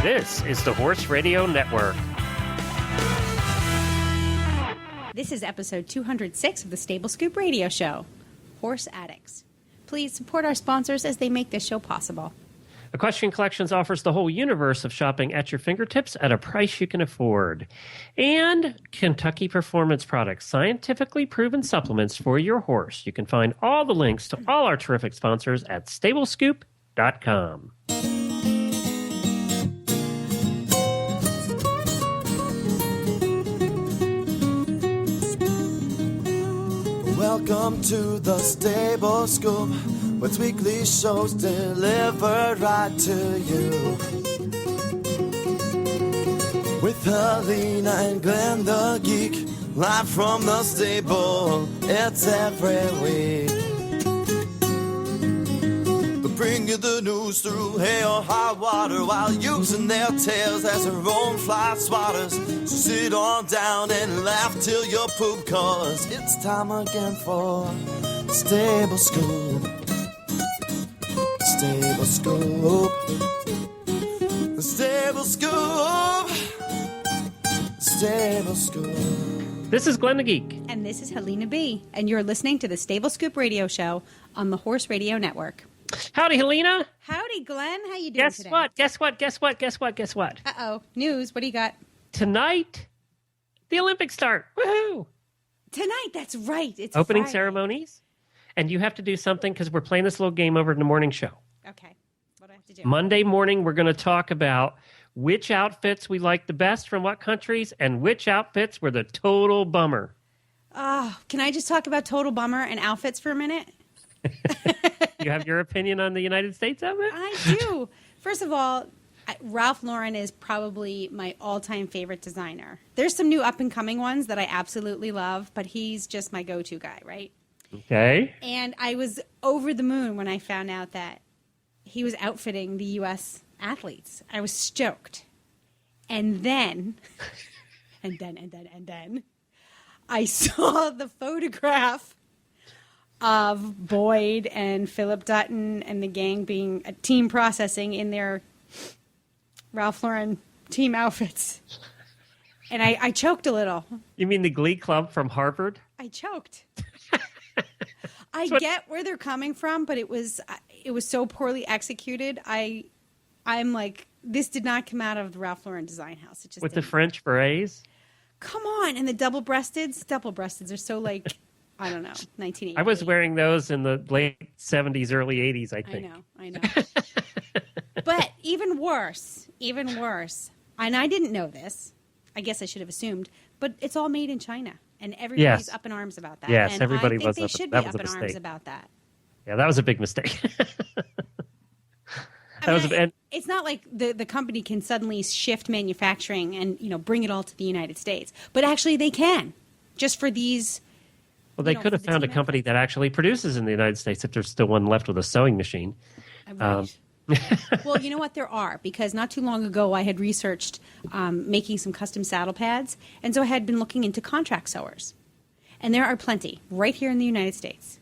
This is the Horse Radio Network. This is episode 206 of the Stable Scoop Radio Show, Horse Addicts. Please support our sponsors as they make this show possible. Equestrian Collections offers the whole universe of shopping at your fingertips at a price you can afford. And Kentucky Performance Products, scientifically proven supplements for your horse. You can find all the links to all our terrific sponsors at stablescoop.com. Welcome to the Stable Scoop, with weekly shows delivered right to you. With Helena and Glenn the Geek, live from the stable, it's every week. They bring you the news through hail or high water, while using their tails as their own fly swatters. So sit on down and laugh till you poop, cause it's time again for Stable Scoop. Stable Scoop. Stable Scoop. Stable Scoop. This is Glenn the Geek. And this is Helena B. And you're listening to the Stable Scoop Radio Show on the Horse Radio Network. Howdy, Helena. Howdy, Glenn. How you doing today? Guess what? Uh-oh. News. What do you got? Tonight, the Olympics start. Woohoo! Tonight. That's right. It's opening Friday. Ceremonies. And you have to do something because we're playing this little game over in the morning show. Okay. What do I have to do? Monday morning, we're going to talk about which outfits we like the best from what countries and which outfits were the total bummer. Oh, can I just talk about total bummer and outfits for a minute? You have your opinion on the United States outfit? I do. First of all, Ralph Lauren is probably my all-time favorite designer. There's some new up-and-coming ones that I absolutely love, but he's just my go-to guy, right? Okay. And I was over the moon when I found out that he was outfitting the U.S. athletes. I was stoked. And then, I saw the photograph of Boyd and Philip Dutton and the gang being a team processing in their Ralph Lauren team outfits. And I choked a little. You mean the Glee Club from Harvard? I choked. I get where they're coming from, but it was so poorly executed. I'm like, this did not come out of the Ralph Lauren design house. It just With didn't. the French berets? Come on. And the double-breasteds. Double-breasteds are so like, I don't know, 1980. I was wearing those in the late 70s, early 80s, I think. I know. But even worse, and I didn't know this. I guess I should have assumed, but it's all made in China. And everybody's up in arms about that. Yes, and everybody I think was they up. should That be was up a in arms mistake. about that. Yeah, that was a big mistake. It's not like the company can suddenly shift manufacturing and bring it all to the United States, but actually they can, just for these. Well, they could have found a company that actually produces in the United States if there's still one left with a sewing machine. Right. Well, you know what? There are, because not too long ago I had researched making some custom saddle pads, and so I had been looking into contract sewers. And there are plenty right here in the United States.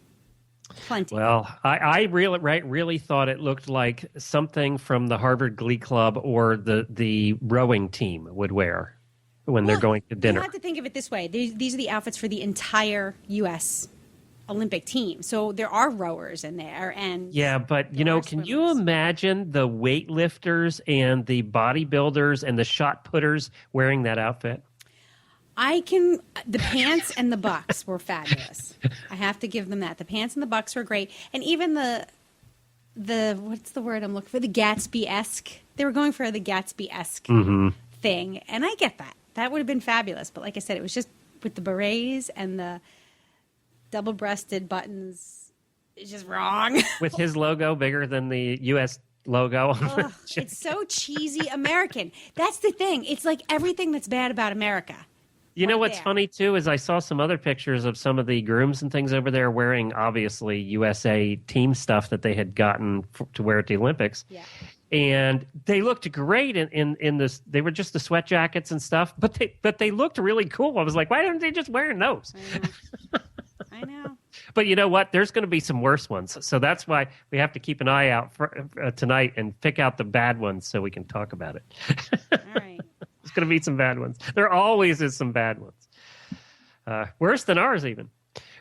Plenty. Well, I really thought it looked like something from the Harvard Glee Club or the rowing team would wear when they're going to dinner. You have to think of it this way. These are the outfits for the entire U.S. Olympic team. So there are rowers in there. Yeah, but, can you imagine the weightlifters and the bodybuilders and the shot putters wearing that outfit? The pants and the bucks were fabulous. I have to give them that. The pants and the bucks were great. And even the what's the word I'm looking for? The Gatsby-esque. They were going for the Gatsby-esque thing. And I get that. That would have been fabulous. But like I said, it was just with the berets and the double-breasted buttons. It's just wrong. With his logo bigger than the U.S. logo. Ugh, it's so cheesy American. That's the thing. It's like everything that's bad about America. You know what's funny, too, is I saw some other pictures of some of the grooms and things over there wearing, obviously, USA team stuff that they had gotten to wear at the Olympics. Yeah. And they looked great in this. They were just the sweat jackets and stuff, but they looked really cool. I was like, why aren't they just wearing those? I know. But you know what? There's going to be some worse ones. So that's why we have to keep an eye out for tonight and pick out the bad ones so we can talk about it. All right. There's going to be some bad ones. There always is some bad ones. Worse than ours, even.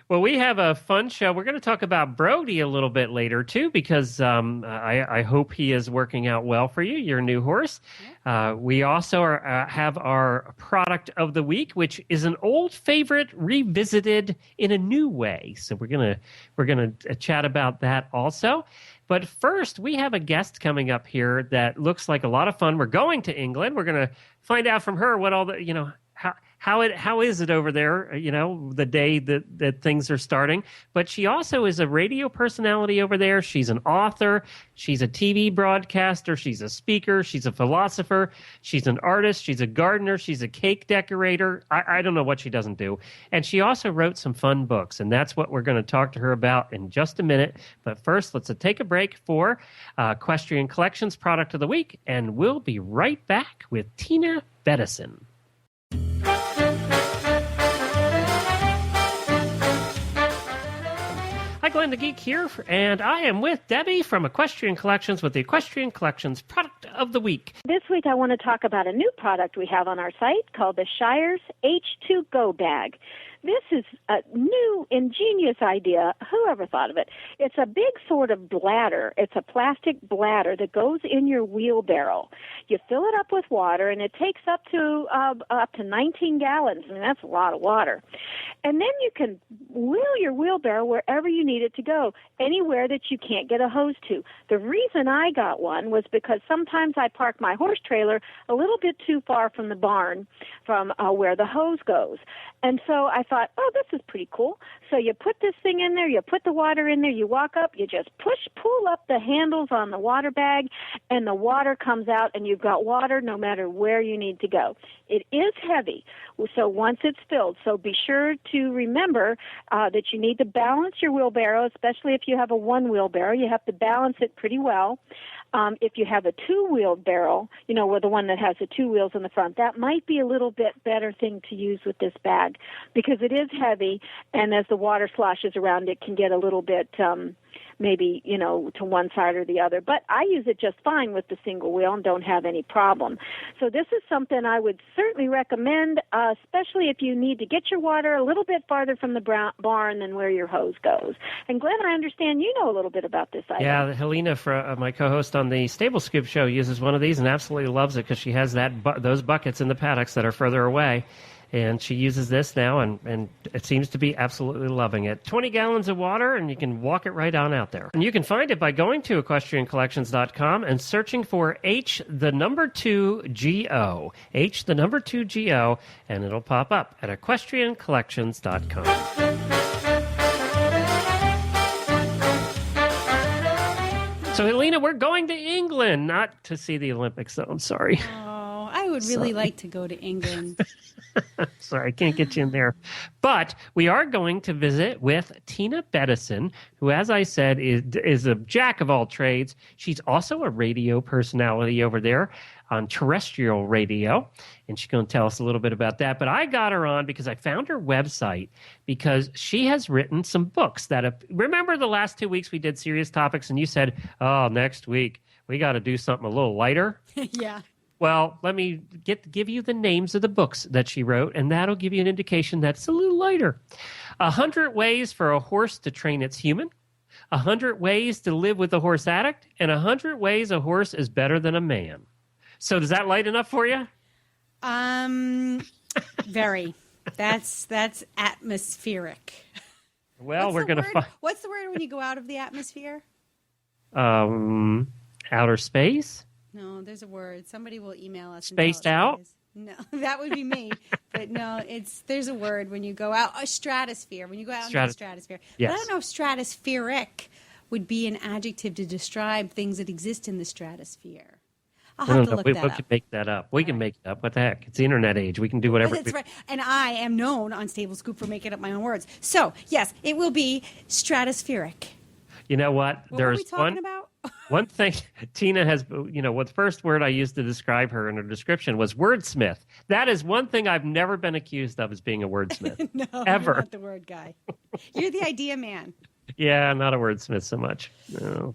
Well, we have a fun show. We're going to talk about Brody a little bit later, too, because I hope he is working out well for you, your new horse. We also have our product of the week, which is an old favorite revisited in a new way. So we're gonna chat about that also. But first, we have a guest coming up here that looks like a lot of fun. We're going to England. We're going to find out from her what all the, how is it over there, the day that things are starting. But she also is a radio personality over there. She's an author. She's a TV broadcaster. She's a speaker. She's a philosopher. She's an artist. She's a gardener. She's a cake decorator. I don't know what she doesn't do. And she also wrote some fun books, and that's what we're going to talk to her about in just a minute. But first, let's take a break for Equestrian Collections Product of the Week, and we'll be right back with Tina Bettison. Hi, Glenn the Geek here, and I am with Debbie from Equestrian Collections with the Equestrian Collections Product of the Week. This week I want to talk about a new product we have on our site called the Shire's H2Go Bag. This is a new, ingenious idea. Whoever thought of it? It's a big sort of bladder. It's a plastic bladder that goes in your wheelbarrow. You fill it up with water, and it takes up to 19 gallons. I mean, that's a lot of water. And then you can wheel your wheelbarrow wherever you need it to go, anywhere that you can't get a hose to. The reason I got one was because sometimes I park my horse trailer a little bit too far from the barn from where the hose goes. And so I thought, oh, this is pretty cool. So you put this thing in there, you put the water in there, you walk up, you just pull up the handles on the water bag, and the water comes out, and you've got water no matter where you need to go. It is heavy, so once it's filled, so be sure to remember that you need to balance your wheelbarrow, especially if you have a one-wheelbarrow. You have to balance it pretty well. If you have a two-wheeled barrel, where the one that has the two wheels in the front, that might be a little bit better thing to use with this bag because it is heavy, and as the water sloshes around, it can get a little bit maybe, to one side or the other. But I use it just fine with the single wheel and don't have any problem. So this is something I would certainly recommend, especially if you need to get your water a little bit farther from the barn than where your hose goes. And Glenn, I understand you know a little bit about this item. Yeah, Helena, my co-host on the Stable Scoop show, uses one of these and absolutely loves it because she has those buckets in the paddocks that are further away. And she uses this now, and it seems to be absolutely loving it. 20 gallons of water, and you can walk it right on out there. And you can find it by going to equestriancollections.com and searching for H2GO. H2GO, and it'll pop up at equestriancollections.com. So, Helena, we're going to England, not to see the Olympics, though. I'm sorry. Oh, I would really like to go to England. Sorry, I can't get you in there. But we are going to visit with Tina Bettison, who, as I said, is a jack of all trades. She's also a radio personality over there on terrestrial radio, and she's going to tell us a little bit about that. But I got her on because I found her website because she has written some books that remember the last 2 weeks we did serious topics, and you said, oh, next week we got to do something a little lighter. Yeah. Well, let me give you the names of the books that she wrote, and that'll give you an indication that it's a little lighter. 100 Ways for a Horse to Train Its Human, 100 Ways to Live with a Horse Addict, and 100 Ways a Horse is Better Than a Man. So does that light enough for you? Very. That's atmospheric. Well, we're going to find... What's the word when you go out of the atmosphere? Outer space? No, there's a word. Somebody will email us. Spaced out? No, that would be me. But no, there's a word when you go out. A stratosphere. When you go out into the stratosphere. Yes. But I don't know if stratospheric would be an adjective to describe things that exist in the stratosphere. I'll have to look that up. We can make that up. We can make it up. What the heck? It's the internet age. We can do whatever. That's right. And I am known on Stable Scoop for making up my own words. So, yes, it will be stratospheric. You know what? What were we talking about? One thing Tina has, what the first word I used to describe her in her description was wordsmith. That is one thing I've never been accused of as being a wordsmith. No, ever. you're not the word guy. You're the idea man. Yeah, I'm not a wordsmith so much. No.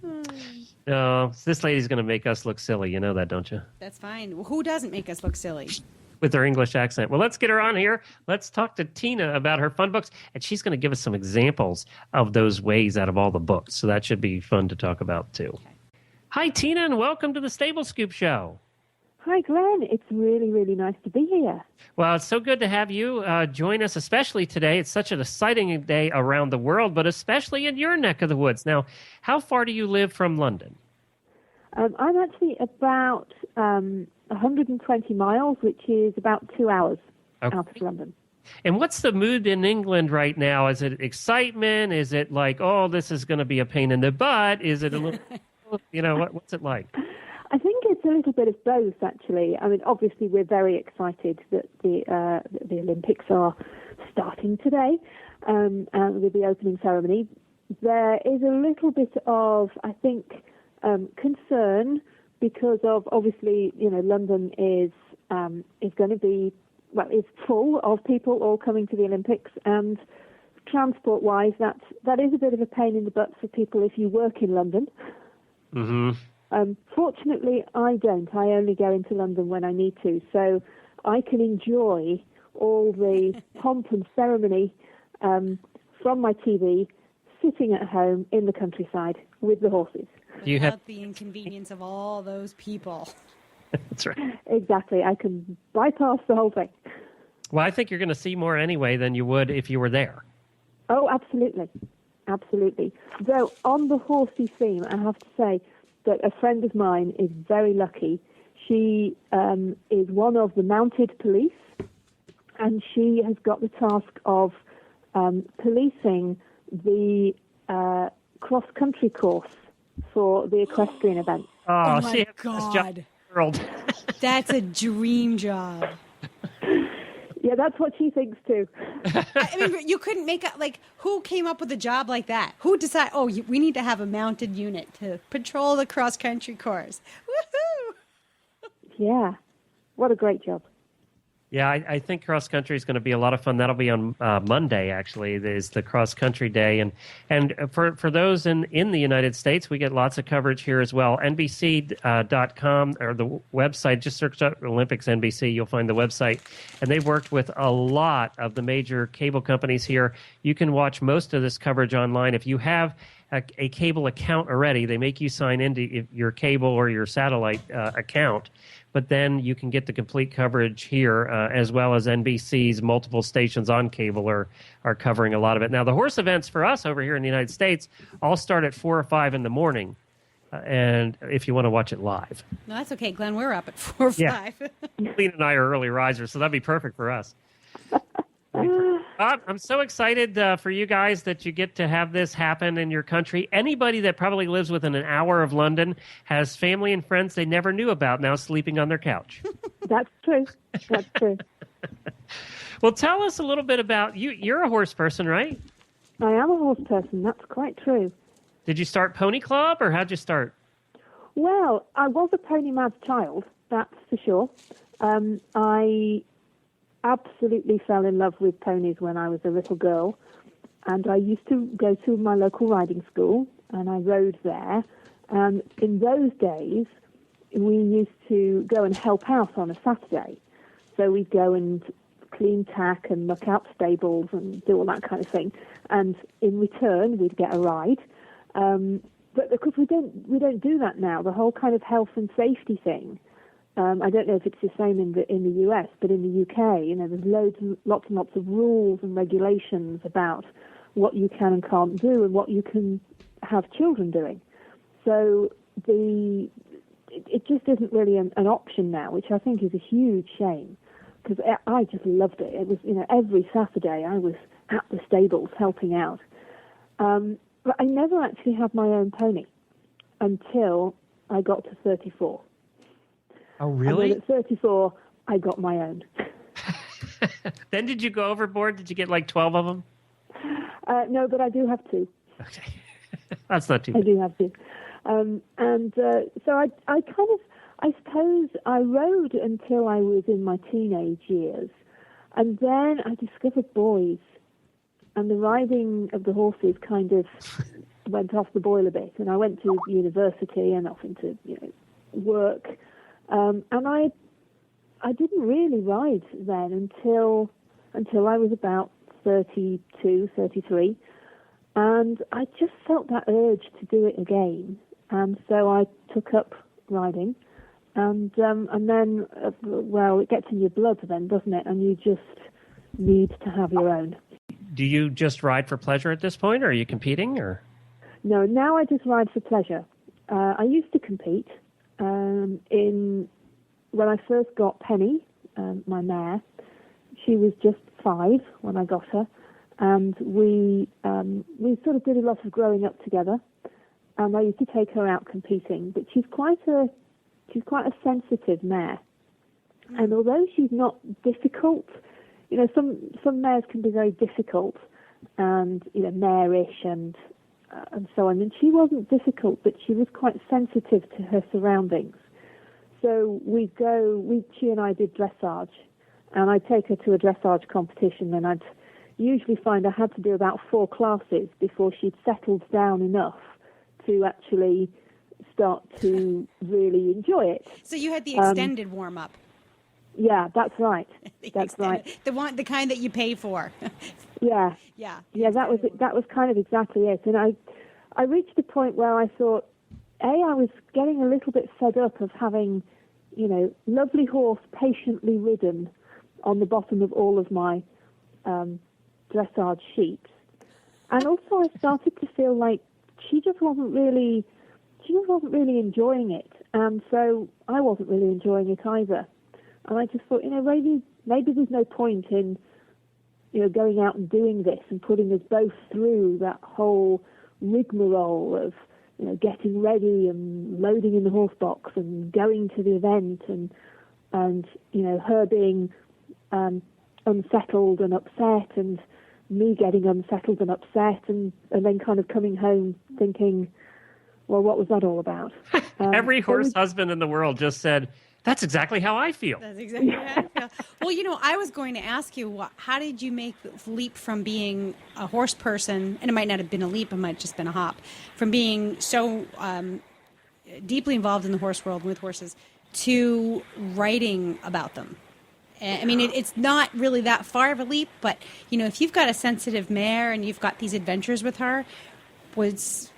No, this lady's going to make us look silly. You know that, don't you? That's fine. Well, who doesn't make us look silly? With her English accent. Well, let's get her on here. Let's talk to Tina about her fun books, and she's going to give us some examples of those ways out of all the books. So that should be fun to talk about, too. Okay. Hi, Tina, and welcome to the Stable Scoop Show. Hi, Glenn. It's really, really nice to be here. Well, it's so good to have you join us, especially today. It's such an exciting day around the world, but especially in your neck of the woods. Now, how far do you live from London? I'm actually about 120 miles, which is about 2 hours out of London. And what's the mood in England right now? Is it excitement? Is it like, oh, this is going to be a pain in the butt? Is it a little, what's it like? I think it's a little bit of both, actually. I mean, obviously, we're very excited that the Olympics are starting today with the opening ceremony. There is a little bit of, I think, concern because of, obviously, London is going to be, is full of people all coming to the Olympics, and transport-wise, that is a bit of a pain in the butt for people if you work in London. Mm-hmm. Fortunately, I don't. I only go into London when I need to, so I can enjoy all the pomp and ceremony from my TV, sitting at home in the countryside with the horses. Without the inconvenience of all those people. That's right. Exactly. I can bypass the whole thing. Well, I think you're going to see more anyway than you would if you were there. Oh, absolutely. Absolutely. Though, on the horsey theme, I have to say that a friend of mine is very lucky. She is one of the mounted police, and she has got the task of policing the cross-country course for the equestrian event. Oh my God. That's a dream job. Yeah, that's what she thinks too. I mean, you couldn't make up, who came up with a job like that? Who decided, we need to have a mounted unit to patrol the cross-country course? Woohoo! Yeah, what a great job. Yeah, I think cross country is going to be a lot of fun. That'll be on Monday, actually, is the cross country day. And for those in the United States, we get lots of coverage here as well. NBC.com or the website, just search up Olympics NBC, you'll find the website. And they've worked with a lot of the major cable companies here. You can watch most of this coverage online. If you have a cable account already, they make you sign into your cable or your satellite account. But then you can get the complete coverage here, as well as NBC's multiple stations on cable are covering a lot of it. Now, the horse events for us over here in the United States all start at 4 or 5 in the morning, and if you want to watch it live. No, that's okay, Glenn. We're up at 4 or 5. Glenn and I are early risers, so that'd be perfect for us. I'm so excited for you guys that you get to have this happen in your country. Anybody that probably lives within an hour of London has family and friends they never knew about now sleeping on their couch. That's true. That's true. Well, tell us a little bit about you. You're a horse person, right? I am a horse person. That's quite true. Did you start Pony Club, or how'd you start? Well, I was a pony mad child, that's for sure. I absolutely fell in love with ponies when I was a little girl, and I used to go to my local riding school, and I rode there. And in those days, we used to go and help out on a Saturday. So we'd go and clean tack and muck out stables and do all that kind of thing. And in return, we'd get a ride. But of course, we don't do that now. The whole kind of health and safety thing. I don't know if it's the same in the US, but in the UK, there's lots and lots of rules and regulations about what you can and can't do and what you can have children doing. So it just isn't really an option now, which I think is a huge shame, because I just loved it. It was, every Saturday I was at the stables helping out. But I never actually had my own pony until I got to 34. Oh, really? And then at 34, I got my own. Then did you go overboard? Did you get like 12 of them? No, but I do have 2. Okay. That's not too bad. I do have 2. So I suppose I rode until I was in my teenage years. And then I discovered boys. And the riding of the horses kind of went off the boil a bit. And I went to university and off into work. And I didn't really ride then until I was about 32, 33. And I just felt that urge to do it again. And so I took up riding. And then, it gets in your blood then, doesn't it? And you just need to have your own. Do you just ride for pleasure at this point, or are you competing? Or no, now I just ride for pleasure. I used to compete when I first got Penny, my mare. She was just 5 when I got her, and we sort of did a lot of growing up together. And I used to take her out competing, but she's quite a sensitive mare. And although she's not difficult, some mares can be very difficult and marish and so on. And she wasn't difficult, but she was quite sensitive to her surroundings. So she and I did dressage, and I'd take her to a dressage competition, and I'd usually find I had to do about 4 classes before she'd settled down enough to actually start to really enjoy it. So you had the extended warm-up. Yeah, that's right. That's right. The kind that you pay for. Yeah. Yeah. Yeah, that was kind of exactly it. And I reached a point where I thought, I was getting a little bit fed up of having, lovely horse patiently ridden on the bottom of all of my dressage sheets. And also I started to feel like she just wasn't really enjoying it. And so I wasn't really enjoying it either. And I just thought, maybe there's no point in, going out and doing this and putting us both through that whole rigmarole of, getting ready and loading in the horse box and going to the event and her being unsettled and upset and me getting unsettled and upset and then kind of coming home thinking, well, what was that all about? Every horse husband in the world just said, that's exactly how I feel. That's exactly how I feel. Well, I was going to ask you, how did you make the leap from being a horse person, and it might not have been a leap, it might have just been a hop, from being so deeply involved in the horse world with horses to writing about them? I mean, it's not really that far of a leap, but, if you've got a sensitive mare and you've got these adventures with her, was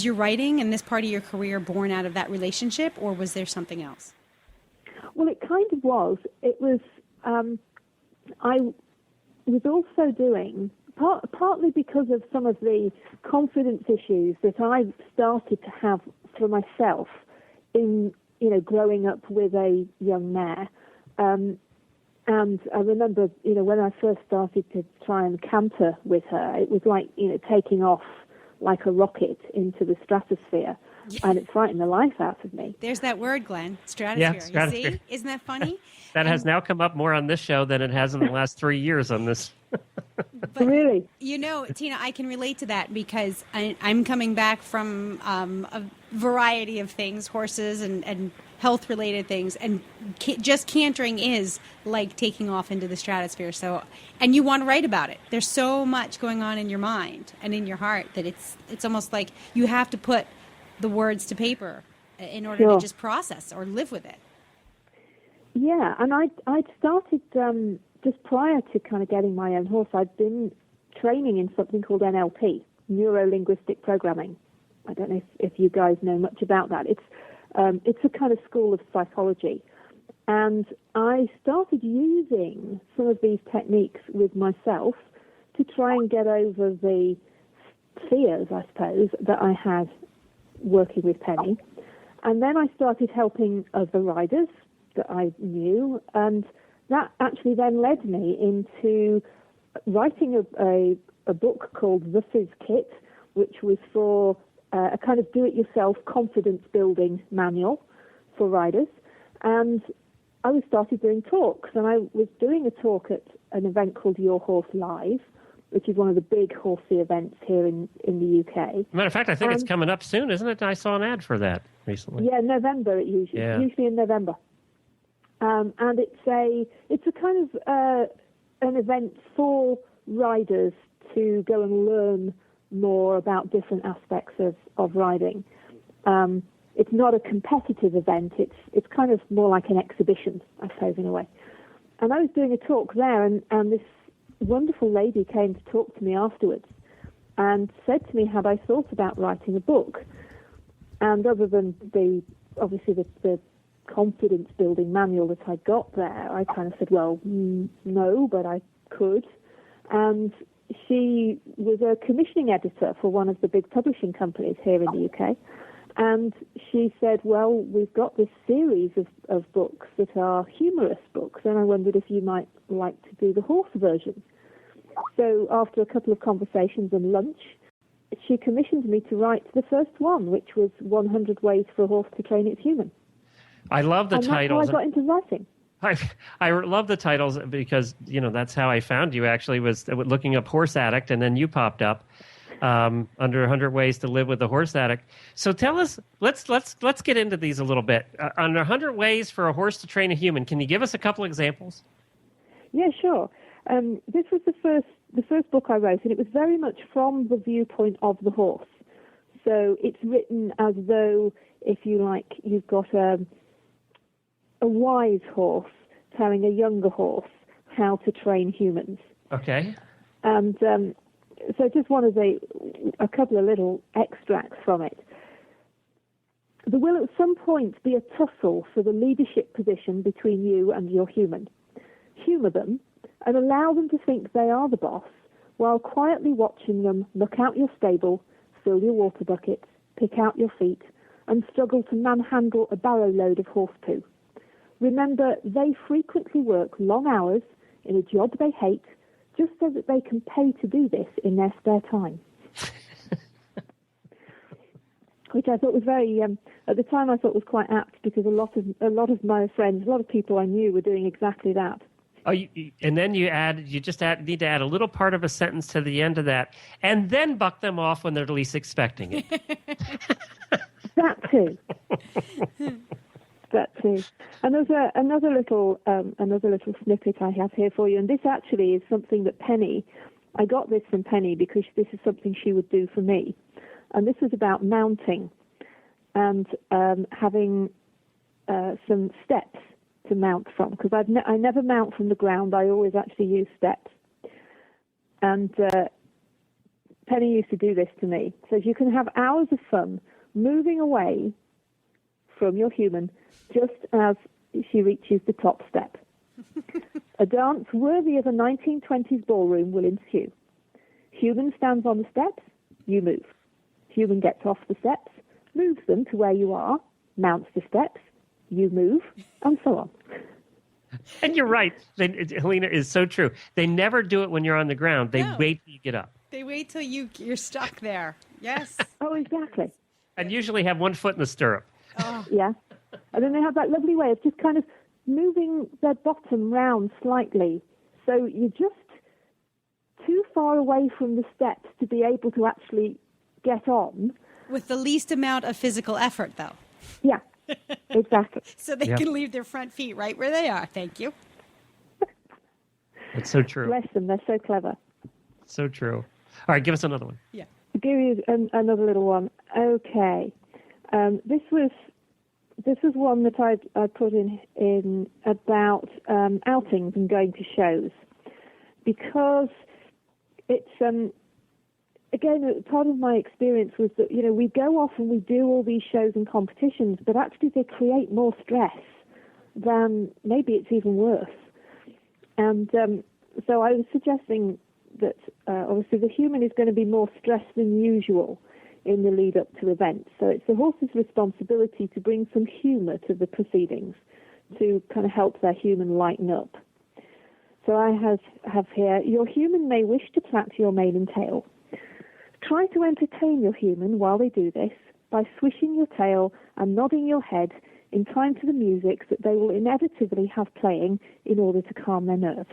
your writing and this part of your career born out of that relationship, or was there something else? Well, it kind of was. It was, I was also doing, partly because of some of the confidence issues that I've started to have for myself in, growing up with a young mare. And I remember, when I first started to try and canter with her, it was like, taking off like a rocket into the stratosphere, and it frightened the life out of me. There's that word, Glenn, stratosphere. Yeah, stratosphere. You see? Isn't that funny? That has now come up more on this show than it has in the last 3 years on this. But, really? Tina, I can relate to that because I'm coming back from a variety of things, horses and health-related things, and just cantering is like taking off into the stratosphere. So, and you want to write about it. There's so much going on in your mind and in your heart that it's almost like you have to put the words to paper in order to just process or live with it. Yeah, and I'd started just prior to kind of getting my own horse. I'd been training in something called NLP, neuro-linguistic programming. I don't know if you guys know much about that. It's a kind of school of psychology. And I started using some of these techniques with myself to try and get over the fears, I suppose, that I had working with Penny. And then I started helping other riders that I knew, and that actually then led me into writing a book called The Fizz Kit, which was for a kind of do-it-yourself confidence-building manual for riders. And I started doing talks, and I was doing a talk at an event called Your Horse Live, which is one of the big horsey events here in the UK. Matter of fact, I think it's coming up soon, isn't it? I saw an ad for that recently. Yeah, November usually in November. And it's a kind of an event for riders to go and learn more about different aspects of riding. It's not a competitive event. It's kind of more like an exhibition, I suppose, in a way. And I was doing a talk there, and this wonderful lady came to talk to me afterwards and said to me, had I thought about writing a book? And other than the confidence-building manual that I got there, I kind of said, well, no, but I could. And she was a commissioning editor for one of the big publishing companies here in the UK. And she said, well, we've got this series of books that are humorous books, and I wondered if you might like to do the horse version. So after a couple of conversations and lunch, she commissioned me to write the first one, which was 100 Ways for a Horse to Train Its Human. I love the titles. That's how I got into writing. I love the titles because, that's how I found you, actually, was looking up Horse Addict, and then you popped up. Under 100 Ways to Live with a Horse Addict. So tell us, let's get into these a little bit. Under 100 Ways for a Horse to Train a Human, can you give us a couple examples? Yeah, sure. This was the first book I wrote, and it was very much from the viewpoint of the horse. So it's written as though, if you like, you've got a wise horse telling a younger horse how to train humans. Okay. And so I just wanted a couple of little extracts from it. There will at some point be a tussle for the leadership position between you and your human. Humour them and allow them to think they are the boss while quietly watching them look out your stable, fill your water buckets, pick out your feet, and struggle to manhandle a barrow load of horse poo. Remember, they frequently work long hours in a job they hate, just so that they can pay to do this in their spare time. Which I thought was very, at the time I thought was quite apt, because a lot of my friends, a lot of people I knew were doing exactly that. Oh, and then you need to add a little part of a sentence to the end of that, and then buck them off when they're least expecting it. That too. That too. And there's another little snippet I have here for you, and this actually is something that I got this from Penny because this is something she would do for me, and this was about mounting and having some steps to mount from, because I never mount from the ground. I always actually use steps, and Penny used to do this to me. So you can have hours of fun moving away from your human just as she reaches the top step. A dance worthy of a 1920s ballroom will ensue. Human stands on the steps, you move. Human gets off the steps, moves them to where you are, mounts the steps, you move, and so on. And you're right. Helena is so true. They never do it when you're on the ground. They wait till you get up. They wait till you're stuck there. Yes. Oh, exactly. And usually have one foot in the stirrup. Oh. Yeah. And then they have that lovely way of just kind of moving their bottom round slightly. So you're just too far away from the steps to be able to actually get on. With the least amount of physical effort, though. Yeah, exactly. So they can leave their front feet right where they are. Thank you. It's so true. Bless them. They're so clever. So true. All right, give us another one. Yeah. I'll give you another little one. Okay. This was one that I put in about outings and going to shows, because it's again, part of my experience was that we go off and we do all these shows and competitions, but actually they create more stress than maybe it's even worse. And so I was suggesting that obviously the human is going to be more stressed than usual in the lead up to events. So it's the horse's responsibility to bring some humour to the proceedings to kind of help their human lighten up. So I have here, your human may wish to plait your mane and tail. Try to entertain your human while they do this by swishing your tail and nodding your head in time to the music that they will inevitably have playing in order to calm their nerves.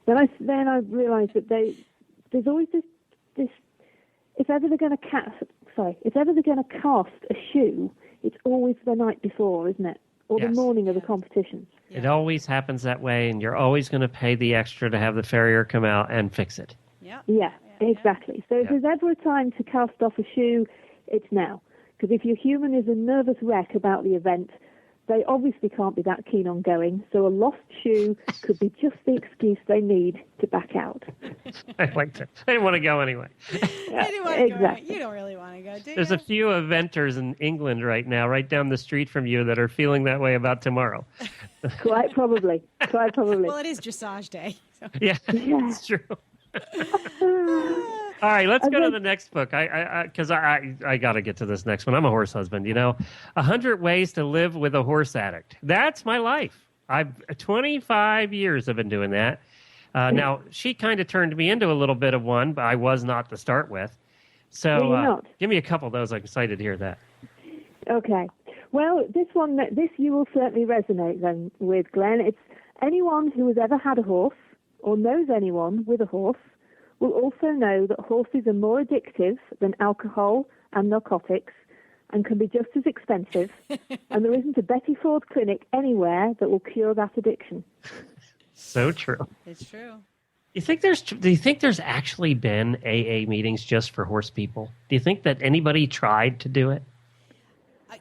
then I realised that there's always this if ever they're going to cast a shoe, it's always the night before, isn't it? Or the morning of the competition. It always happens that way, and you're always going to pay the extra to have the farrier come out and fix it. Yeah, exactly. So if there's ever a time to cast off a shoe, it's now. Because if your human is a nervous wreck about the event, they obviously can't be that keen on going. So a lost shoe could be just the excuse they need to back out. I like that. They didn't want to go anyway. Exactly. You don't really want to go, do you? There's a few eventers in England right now, right down the street from you, that are feeling that way about tomorrow. Quite probably. Well, it is dressage day. So. Yeah, it's true. All right, let's go to the next book. Because I got to get to this next one. I'm a horse husband, 100 Ways to Live with a Horse Addict. That's my life. 25 years I've been doing that. Now, she kind of turned me into a little bit of one, but I was not to start with. So give me a couple of those. I'm excited to hear that. Okay. Well, this you will certainly resonate then with, Glenn. It's anyone who has ever had a horse or knows anyone with a horse will also know that horses are more addictive than alcohol and narcotics and can be just as expensive, and there isn't a Betty Ford clinic anywhere that will cure that addiction. So true. It's true. Do you think there's actually been AA meetings just for horse people? Do you think that anybody tried to do it?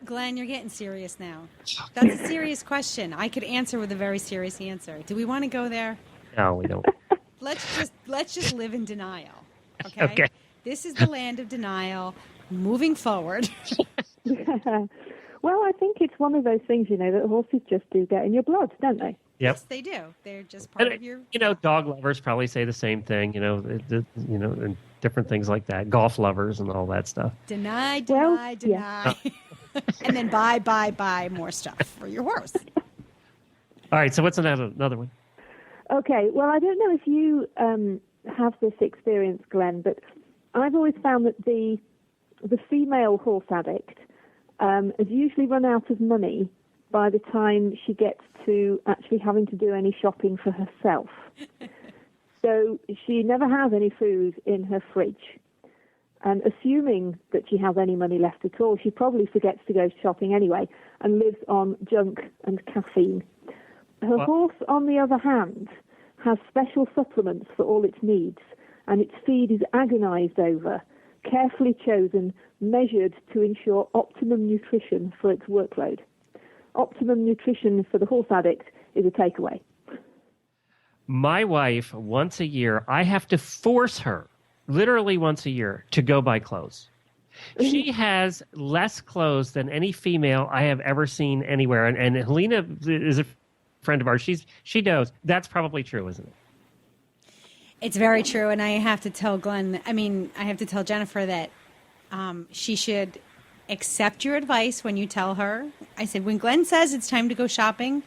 Glenn, you're getting serious now. That's a serious question. I could answer with a very serious answer. Do we want to go there? No, we don't. Let's just live in denial. Okay? Okay. This is the land of denial. Moving forward. Well, I think it's one of those things, that horses just do get in your blood, don't they? Yep. Yes, they do. They're just part of your... dog lovers probably say the same thing, and different things like that. Golf lovers and all that stuff. Deny. Yeah. And then buy more stuff for your horse. All right, so what's another one? Okay, well, I don't know if you have this experience, Glenn, but I've always found that the female horse addict has usually run out of money by the time she gets to actually having to do any shopping for herself. So she never has any food in her fridge. And assuming that she has any money left at all, she probably forgets to go shopping anyway and lives on junk and caffeine. Her horse, on the other hand, has special supplements for all its needs, and its feed is agonized over, carefully chosen, measured to ensure optimum nutrition for its workload. Optimum nutrition for the horse addict is a takeaway. My wife, once a year, I have to force her, literally once a year, to go buy clothes. She has less clothes than any female I have ever seen anywhere. And Helena is a friend of ours. She knows. That's probably true, isn't it? It's very true. And I have to tell Jennifer that she should accept your advice when you tell her. I said, when Glenn says it's time to go shopping,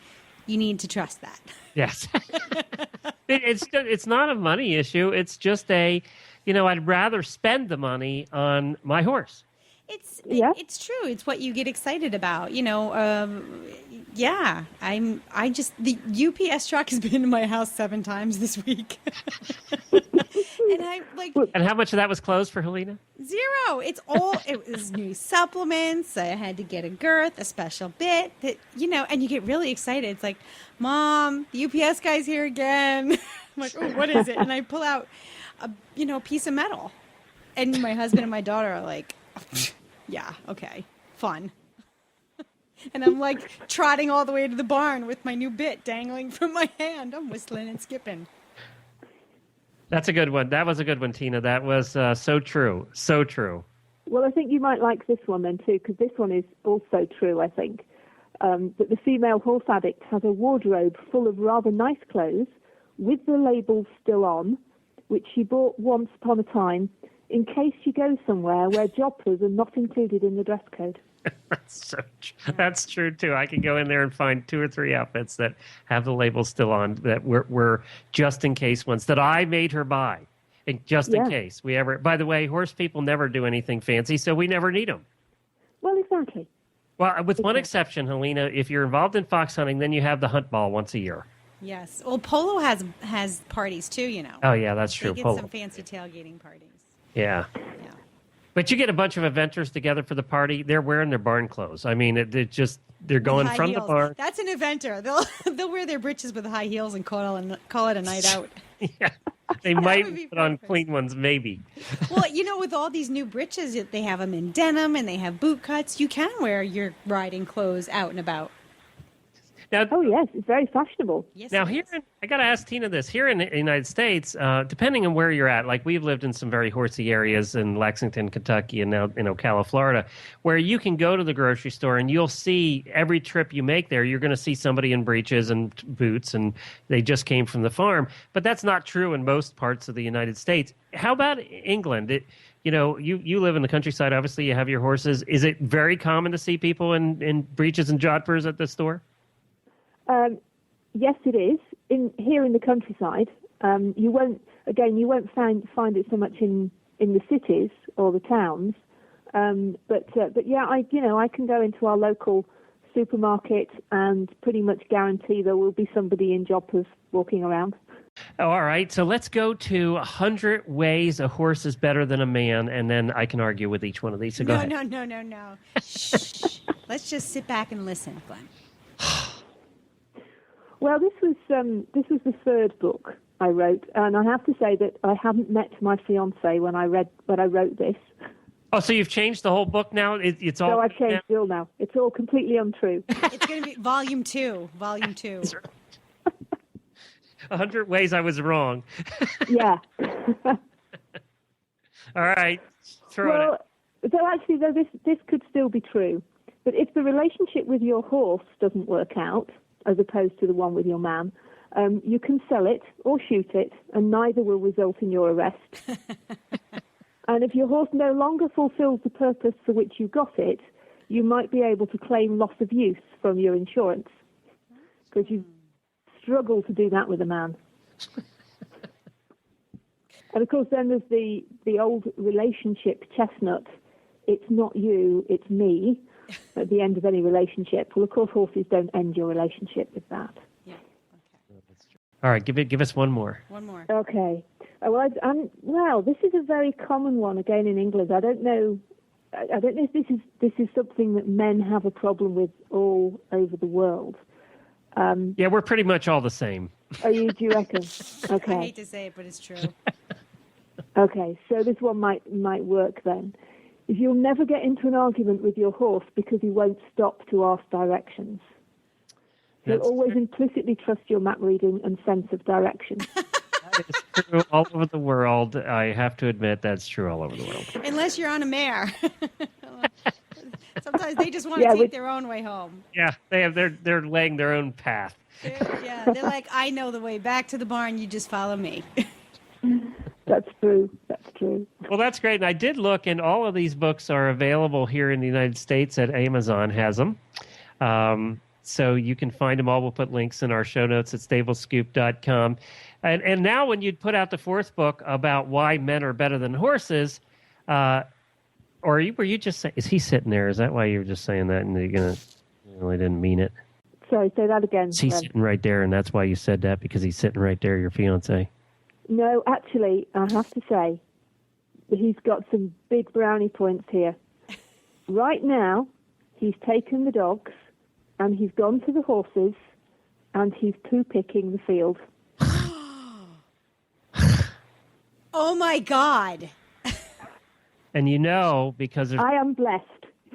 you need to trust that. Yes. It's not a money issue. It's just I'd rather spend the money on my horse. It's true. It's what you get excited about. The UPS truck has been to my house 7 times this week. And how much of that was clothes for Helena? 0. It was new supplements. I had to get a girth, a special bit that, and you get really excited. It's like, Mom, the UPS guy's here again. I'm like, oh, what is it? And I pull out a piece of metal. And my husband and my daughter are like, yeah, okay, fun. And I'm like trotting all the way to the barn with my new bit dangling from my hand. I'm whistling and skipping. That's a good one. That was a good one, Tina. That was so true. So true. Well, I think you might like this one then too, because this one is also true, I think. That the female horse addict has a wardrobe full of rather nice clothes with the labels still on, which she bought once upon a time in case she goes somewhere where jobbers are not included in the dress code. That's true too. I can go in there and find 2 or 3 outfits that have the labels still on that were just in case ones that I made her buy, and just in case we ever. By the way, horse people never do anything fancy, so we never need them. Well, exactly. Well, with one exception, Helena, if you're involved in fox hunting, then you have the hunt ball once a year. Yes. Well, Polo has parties too, you know. Oh, yeah, that's true. They get Polo. some fancy tailgating parties. Yeah. Yeah. But you get a bunch of eventers together for the party. They're wearing their barn clothes. I mean, they're going High from the heels. barn. That's an eventer. They'll wear their breeches with high heels and call it a night out. Yeah. They would might be put on perfect. clean ones, maybe. Well, you know, with all these new breeches, they have them in denim and they have boot cuts. You can wear your riding clothes out and about. Now, Oh yes, it's very fashionable. Yes. Now, it is. I got to ask Tina this. Here in the United States, depending on where you're at, like we've lived in some very horsey areas in Lexington, Kentucky, and now Ocala, Florida, where you can go to the grocery store and you'll see every trip you make there, you're going to see somebody in breeches and boots, and they just came from the farm. But that's not true in most parts of the United States. How about England? You live in the countryside. Obviously, you have your horses. Is it very common to see people in breeches and jodhpurs at the store? Yes, it is. Here in the countryside, you won't find it so much in the cities or the towns. But yeah, I can go into our local supermarket and pretty much guarantee there will be somebody in jodhpurs walking around. Oh, all right. So let's go to 100 ways a horse is better than a man, and then I can argue with each one of these. So go ahead. No. Shh. Let's just sit back and listen, Glenn. Well, this was the third book I wrote, and I have to say that I hadn't met my fiance when I wrote this. Oh, so you've changed the whole book now? It's all. So I've changed it all now. It's all completely untrue. It's going to be volume 2. 100 ways I was wrong. Yeah. All right. Throw it. So actually, though, this could still be true. But if the relationship with your horse doesn't work out, as opposed to the one with your man, you can sell it or shoot it, and neither will result in your arrest. And if your horse no longer fulfills the purpose for which you got it, you might be able to claim loss of use from your insurance, because you struggle to do that with a man. And of course, then there's the old relationship chestnut. It's not you, it's me. At the end of any relationship. Well, of course, horses don't end your relationship with that. Yeah. Okay. All right. Give us one more. One more. Okay. Well, this is a very common one again in England. I don't know if this is something that men have a problem with all over the world. Yeah, we're pretty much all the same. Do you reckon? Okay. I hate to say it, but it's true. Okay, so this one might work then. If you'll never get into an argument with your horse because he won't stop to ask directions. He'll always implicitly trust your map reading and sense of direction. That is true all over the world. I have to admit that's true all over the world. Unless you're on a mare. Sometimes they just want to take their own way home. Yeah, they're laying their own path. They're like, I know the way back to the barn. You just follow me. That's true. Well, that's great. And I did look, and all of these books are available here in the United States. At Amazon has them. So you can find them all. We'll put links in our show notes at stablescoop.com. And now when you'd put out the fourth book about why men are better than horses, or were you just saying, is he sitting there? Is that why you were just saying that and you really didn't mean it? Sorry, say that again. Is he sitting right there and that's why you said that, because he's sitting right there, your fiancé? No, actually, I have to say, he's got some big brownie points here. Right now, he's taken the dogs, and he's gone to the horses, and he's poo-picking the field. Oh, my God. And because I am blessed.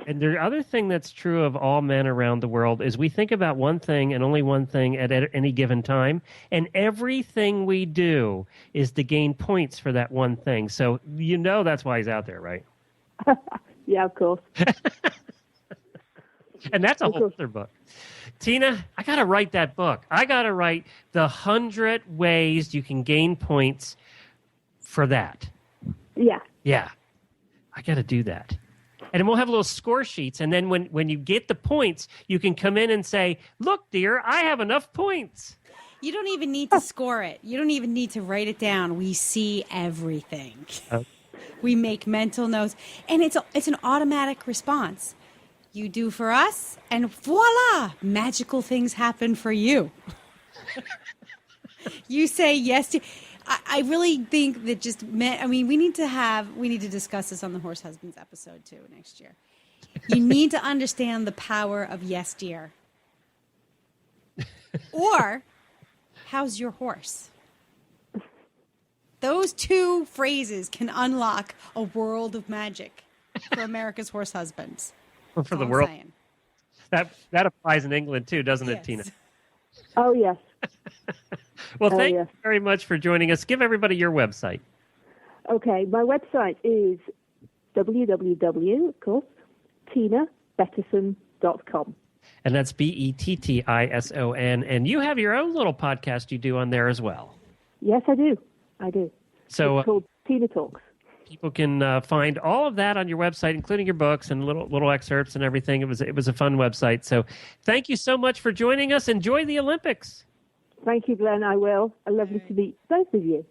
And the other thing that's true of all men around the world is we think about one thing and only one thing at any given time. And everything we do is to gain points for that one thing. So that's why he's out there, right? Yeah, of course. And that's a whole other book. Tina, I got to write that book. I got to write the 100 ways you can gain points for that. Yeah. Yeah. I got to do that. And then we'll have little score sheets. And then when you get the points, you can come in and say, look, dear, I have enough points. You don't even need to score it. You don't even need to write it down. We see everything. We make mental notes. And it's an automatic response. You do for us, and voila, magical things happen for you. You say yes to. I really think that just men. I mean, we need to discuss this on the Horse Husbands episode too next year. You need to understand the power of yes, dear. Or, how's your horse? Those two phrases can unlock a world of magic for America's horse husbands. Or for the world. That applies in England too, doesn't it, Tina? Oh, yes. Well, thank you very much for joining us. Give everybody your website. Okay, my website is www, of course, tinabetterson.com. And that's BETTISON. And you have your own little podcast you do on there as well. Yes, I do. So it's called Tina Talks. People can find all of that on your website, including your books and little excerpts and everything. It was a fun website. So thank you so much for joining us. Enjoy the Olympics. Thank you, Glenn. I will. Lovely to meet both of you.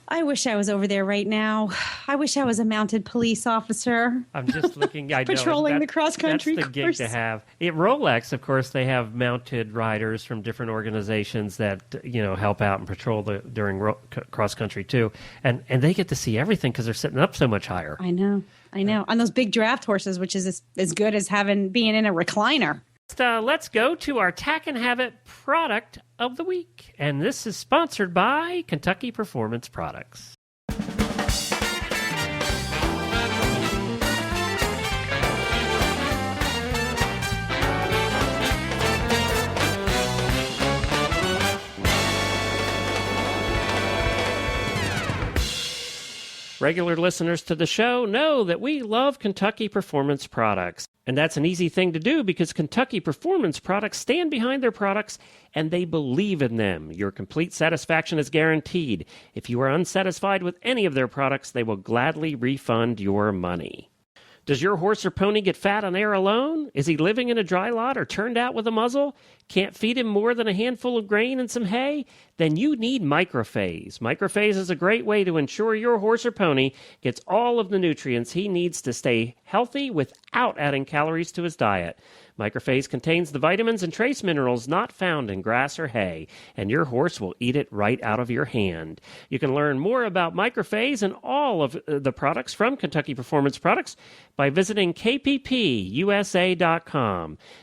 I wish I was over there right now. I wish I was a mounted police officer. I'm just looking. I patrolling the cross country. That's the gig to have. At Rolex, of course, they have mounted riders from different organizations that help out and patrol during cross country too, and they get to see everything because they're sitting up so much higher. I know. On those big draft horses, which is as good as being in a recliner. Let's go to our Tack and Habit product of the week. And this is sponsored by Kentucky Performance Products. Regular listeners to the show know that we love Kentucky Performance Products. And that's an easy thing to do because Kentucky Performance Products stand behind their products and they believe in them. Your complete satisfaction is guaranteed. If you are unsatisfied with any of their products, they will gladly refund your money. Does your horse or pony get fat on air alone? Is he living in a dry lot or turned out with a muzzle? Can't feed him more than a handful of grain and some hay? Then you need Microphase. Microphase is a great way to ensure your horse or pony gets all of the nutrients he needs to stay healthy without adding calories to his diet. Microphase contains the vitamins and trace minerals not found in grass or hay, and your horse will eat it right out of your hand. You can learn more about Microphase and all of the products from Kentucky Performance Products by visiting kppusa.com.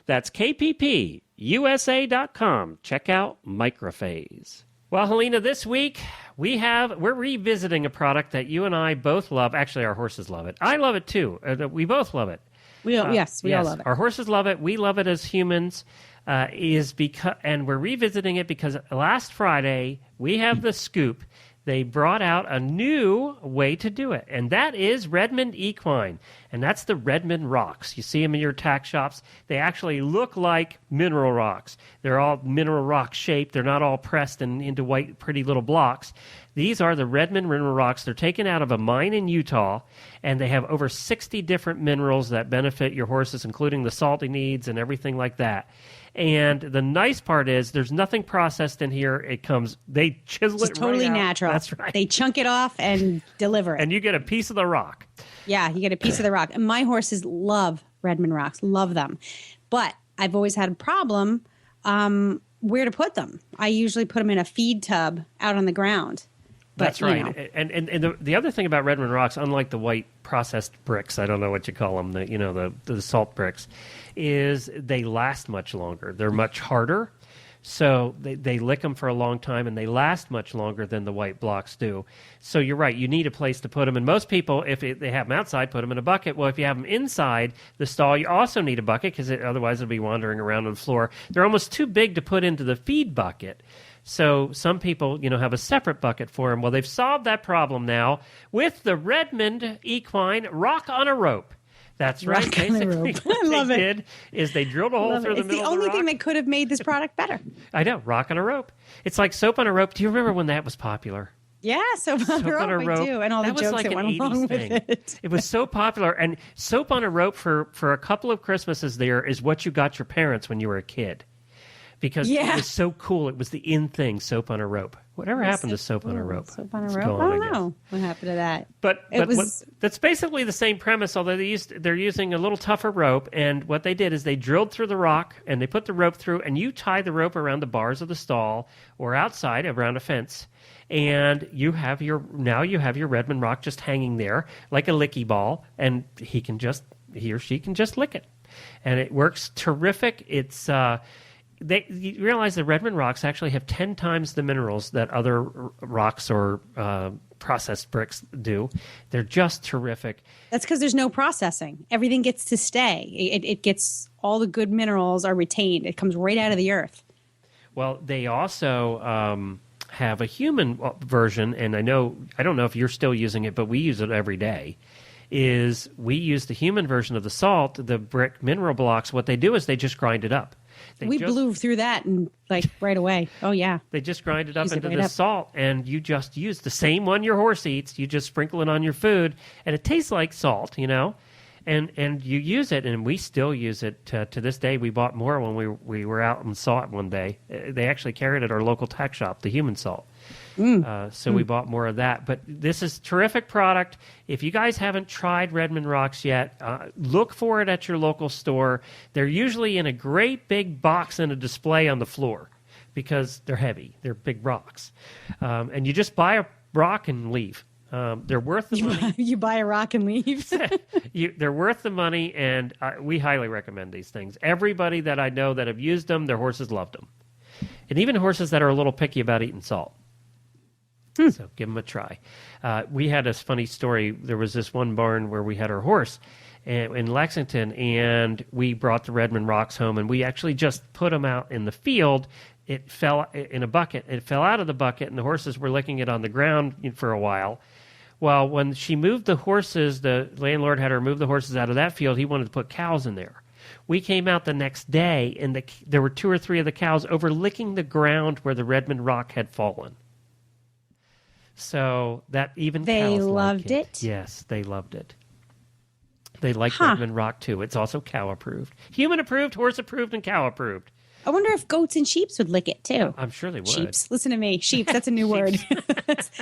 That's kppusa.com. Check out Microphase. Well, Helena, this week we're revisiting a product that you and I both love. Actually, our horses love it. I love it too. We both love it. We all love it. Our horses love it. We love it as humans. And we're revisiting it because last Friday we have the scoop. They brought out a new way to do it, and that is Redmond Equine, and that's the Redmond rocks. You see them in your tack shops. They actually look like mineral rocks. They're all mineral rock shaped. They're not all pressed into white, pretty little blocks. These are the Redmond mineral rocks. They're taken out of a mine in Utah, and they have over 60 different minerals that benefit your horses, including the salt he needs and everything like that. And the nice part is there's nothing processed in here. They chisel it totally right out. natural. That's right. They chunk it off and deliver it. And you get a piece of the rock. Yeah, you get a piece of the rock. And my horses love Redmond rocks, love them. But I've always had a problem where to put them. I usually put them in a feed tub out on the ground. But, that's right. And the other thing about Redmond rocks, unlike the white processed bricks, I don't know what you call them, the salt bricks, is they last much longer. They're much harder, so they lick them for a long time, and they last much longer than the white blocks do. So you're right. You need a place to put them. And most people, if they have them outside, put them in a bucket. Well, if you have them inside the stall, you also need a bucket because otherwise they'll be wandering around on the floor. They're almost too big to put into the feed bucket. So some people, have a separate bucket for them. Well, they've solved that problem now with the Redmond Equine Rock on a Rope. That's right. Rock on a rope. What they did is they drilled a hole through the middle of the rock. It's the only thing that could have made this product better. I know, rock on a rope. It's like soap on a rope. Do you remember when that was popular? Yeah, soap on a rope, I do, and all the jokes that went along with it. It was so popular, and soap on a rope for a couple of Christmases there is what you got your parents when you were a kid. Because it was so cool. It was the in thing, soap on a rope. Whatever happened to soap on a rope? Soap on a It's rope? gone, I don't guess. know what happened to that. But It was- that's basically the same premise, although they're using a little tougher rope. And what they did is they drilled through the rock and they put the rope through, and you tie the rope around the bars of the stall or outside around a fence. And you have your Redmond rock just hanging there like a licky ball, and he or she can just lick it, and it works terrific. It's you realize the Redmond rocks actually have 10 times the minerals that other rocks or processed bricks do. They're just terrific. That's because there's no processing. Everything gets to stay. It gets all the good minerals are retained. It comes right out of the earth. Well, they also have a human version, and I don't know if you're still using it, but we use it every day. We use the human version of the salt, the brick mineral blocks. What they do is they just grind it up. We blew through that and right away. Oh yeah. They just grind it up Use it into right the up. salt, and you just use the same one your horse eats. You just sprinkle it on your food, and it tastes like salt, and you use it, and we still use it to this day. We bought more when we were out and saw it one day. They actually carried it at our local tack shop, the human salt. So we bought more of that. But this is a terrific product. If you guys haven't tried Redmond rocks yet, look for it at your local store. They're usually in a great big box and a display on the floor because they're heavy. They're big rocks. And you just buy a rock and leave. They're worth the money. You buy a rock and leave. They're worth the money, and we highly recommend these things. Everybody that I know that have used them, their horses loved them. And even horses that are a little picky about eating salt. So give them a try. We had this funny story. There was this one barn where we had our horse in Lexington, and we brought the Redmond rocks home, and we actually just put them out in the field. It fell in a bucket. It fell out of the bucket, and the horses were licking it on the ground for a while. Well, when she moved the horses, the landlord had her move the horses out of that field. He wanted to put cows in there. We came out the next day, and there were 2 or 3 of the cows over licking the ground where the Redmond rock had fallen. So that even They cows loved like it? Yes, they loved it. They like Redmond rock too. It's also cow approved, human approved, horse approved, and cow approved. I wonder if goats and sheeps would lick it too. I'm sure they would. Sheeps. Listen to me. Sheeps. That's a new word.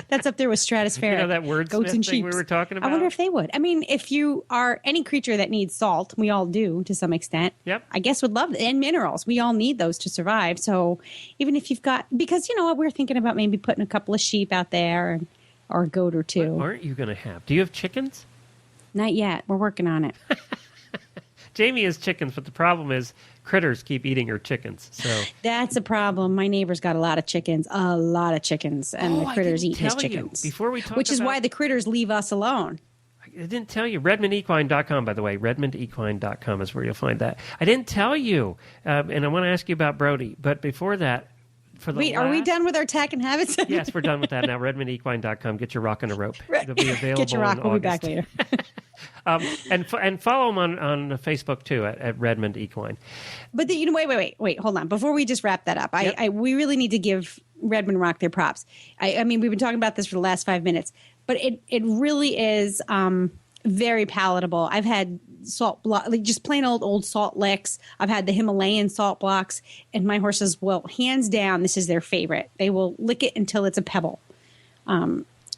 that's up there with stratospheric. You know that wordsmith goats and thing sheeps. we were talking about? I wonder if they would. I mean, if you are any creature that needs salt, we all do to some extent. Yep. I guess would love it. And minerals. We all need those to survive. So even if you've got, because you know what, we're thinking about maybe putting a couple of sheep out there or a goat or two. What aren't you going to have? Do you have chickens? Not yet. We're working on it. Jamie has chickens, but the problem is critters keep eating her chickens. So That's a problem. My neighbor's got a lot of chickens, and the critters eat his chickens. Before we talk which is about- why the critters leave us alone. I didn't tell you. RedmondEquine.com, by the way. RedmondEquine.com is where you'll find that. I didn't tell you, and I want to ask you about Brody. But before that, Wait, are we done with our tack and habits? Yes, we're done with that now. RedmondEquine.com. Get your rock and a rope. It'll be available Get your rock. in We'll be August. back later. And follow them on Facebook too at Redmond Equine. But wait, hold on. Before we just wrap that up, Yep. we really need to give Redmond Rock their props. I mean, we've been talking about this for the last 5 minutes, but it really is very palatable. I've had salt block, like just plain old salt licks. I've had the Himalayan salt blocks, and my horses will, hands down, this is their favorite. They will lick it until it's a pebble.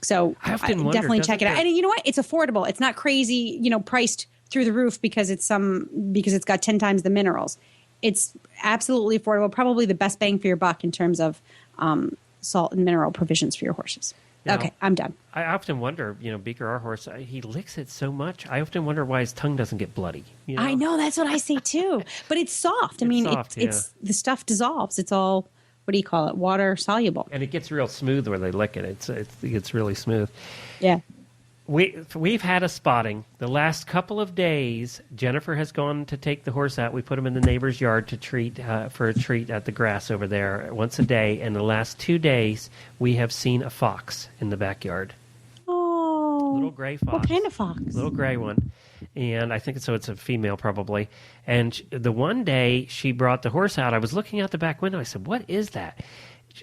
So I often wonder, definitely check it doesn't out. And you know what? It's affordable. It's not crazy, priced through the roof because it's got 10 times the minerals. It's absolutely affordable. Probably the best bang for your buck in terms of salt and mineral provisions for your horses. Now, Okay, I'm done. I often wonder, Beaker, our horse, he licks it so much. I often wonder why his tongue doesn't get bloody. I know, that's what I say too. But it's soft. I mean, soft, it's the stuff dissolves. It's all, what do you call it? Water soluble. And it gets real smooth where they lick it. It gets really smooth. Yeah. We've had a spotting. The last couple of days, Jennifer has gone to take the horse out. We put him in the neighbor's yard to treat for a treat at the grass over there once a day. And the last 2 days, we have seen a fox in the backyard. Oh. Little gray fox. What kind of fox? Little gray one. And I think it's a female probably. And the one day she brought the horse out, I was looking out the back window. I said, "What is that?"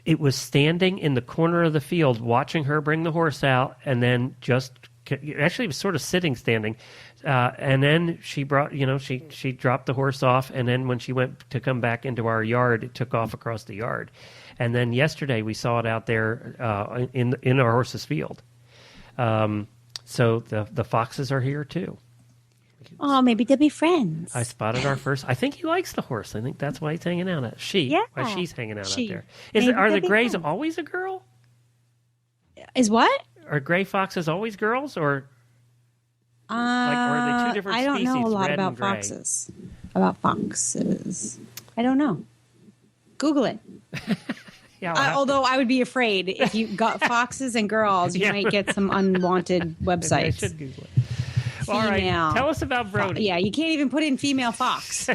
It was standing in the corner of the field watching her bring the horse out and then just Actually, it was sort of standing. And then she brought, she dropped the horse off. And then when she went to come back into our yard, it took off across the yard. And then yesterday we saw it out there in our horse's field. So the foxes are here too. Oh, maybe they'll be friends. I spotted our first. I think he likes the horse. I think that's why he's hanging out. Why she's hanging out there. Are the grays always a girl? Is what? Are gray foxes always girls, or are they two different species? I don't know a lot red about and gray? foxes. About foxes, I don't know. Google it. Yeah, although I would be afraid if you got foxes and girls, you might get some unwanted websites. I should Google it. All right, tell us about Brody. Yeah, you can't even put in female fox.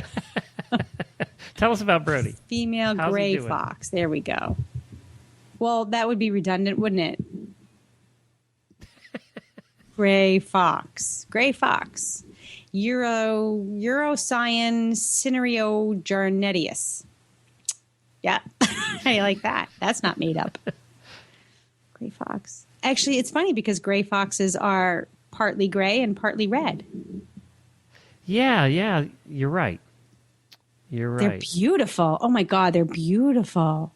Tell us about Brody. Female gray fox. There we go. Well, that would be redundant, wouldn't it? Gray fox. Eurocyan cinereojarnetius. Yeah, I like that. That's not made up. Gray fox. Actually, it's funny because gray foxes are partly gray and partly red. Yeah, you're right. They're beautiful. Oh my God, they're beautiful.